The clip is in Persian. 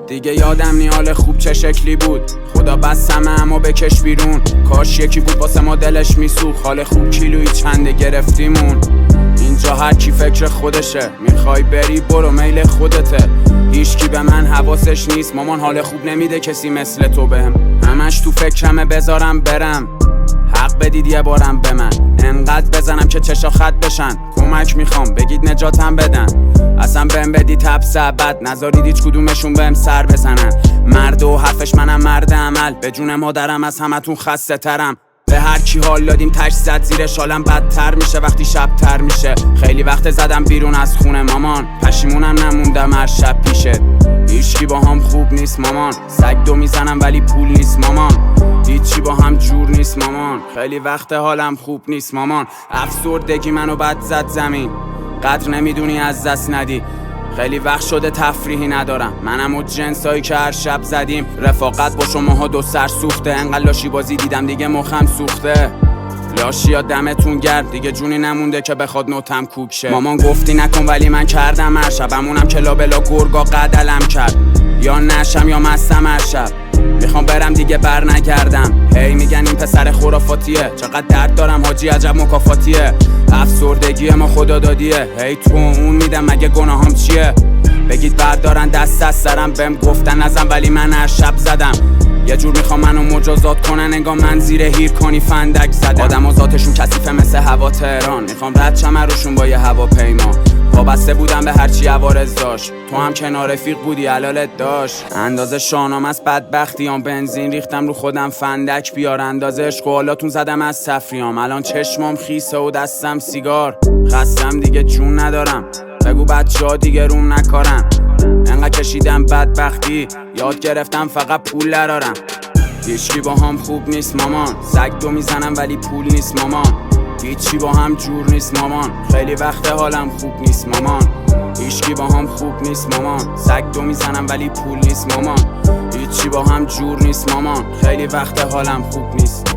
دیگه یادم نی حال خوب چه شکلی بود. خدا بس همه اما بکش بیرون. کاش یکی بود واسه ما دلش میسوخت. حال خوب کیلویی چنده گرفتیمون. اینجا هر کی فکر خودشه. میخوای بری برو میل خودته. هیچکی به من حواسش نیست. مامان حال خوب نمیده کسی مثل تو بهم. همش تو فکرمه بذارم برم. حق بدید یه بارم به من. انقدر بزنم که چشا خط بشن. کمک میخوام بگید نجاتم بدن. اصلا بهم بدید حبس ابد. نذارید هیچ کدومشون بهم سر بزنن. مرد و حرفش منم مرد عمل. به جون مادرم از همتون خسته ترم. به هر کی حال دادیم تش زد زیرش. حالم بدتر میشه وقتی شب تر میشه. خیلی وقت زدم بیرون از خونه مامان. پشیمونم نموندم هر شب پیشت. هیچکی با هم خوب نیست مامان. سگ دو میزنم ولی پول نیست مامان. هیچی با هم جور نیست مامان. خیلی وقت حالم خوب نیست مامان. افسردگی منو بد زد زمین. قدر نمیدونی از دست ندی. خیلی وقت شده تفریحی ندارم. منم و جنسایی که هر شب زدیم. رفاقت با شماها دو سر سوخته. انقدر لاشی بازی دیدم دیگه مخم سوخته. لاشیا دمتون گرد. دیگه جونی نمونده که بخواد نوتم کوک شه. مامان گفتی نکن ولی من کردم هر شب. همونم که لابلا گرگا قدلم کرد. یا نشم یا مستم هر شب. میخوام برم دیگه بر نگردم. هی میگن این پسر خرافاتیه. چقدر درد دارم حاجی عجب مکافاتیه. افسردگی ما خدا دادیه. هی تو اون میدم مگه گناهام چیه. بگید بردارن دست از سرم. بهم گفتن نزن ولی من هر شب زدم. یه جور میخوام منو مجازات کنن. انگار من زیر هیر کنی فندک زدم. آدم و ذاتشون کثیفه مثل هوا تهران. میخوام رد شم روشون با یه هواپیما. وابسته بودم به هرچی عوارض داشت. تو هم کنار رفیق بودی حلالت داشت. اندازه شانام از بدبختیام. بنزین ریختم رو خودم فندک بیار. اندازه عشق و حالاتون زدم از تفریام. الان چشمام خیسه و دستم سیگار. خستم دیگه جون ندارم. بگو بچه‌ها دیگه روم نکارن. انقدر کشیدم بدبختی. یاد گرفتم فقط پول درارم. هیچکی با هم خوب نیست مامان. سگ دو میزنم ولی پول نیست مامان. هیچی با هم جور نیست مامان. خیلی وقت حالم خوب نیست مامان. هیچکی با هم خوب نیست مامان. سگ دو میزنم ولی پول نیست مامان. هیچی با هم جور نیست مامان. خیلی وقت حالم خوب نیست.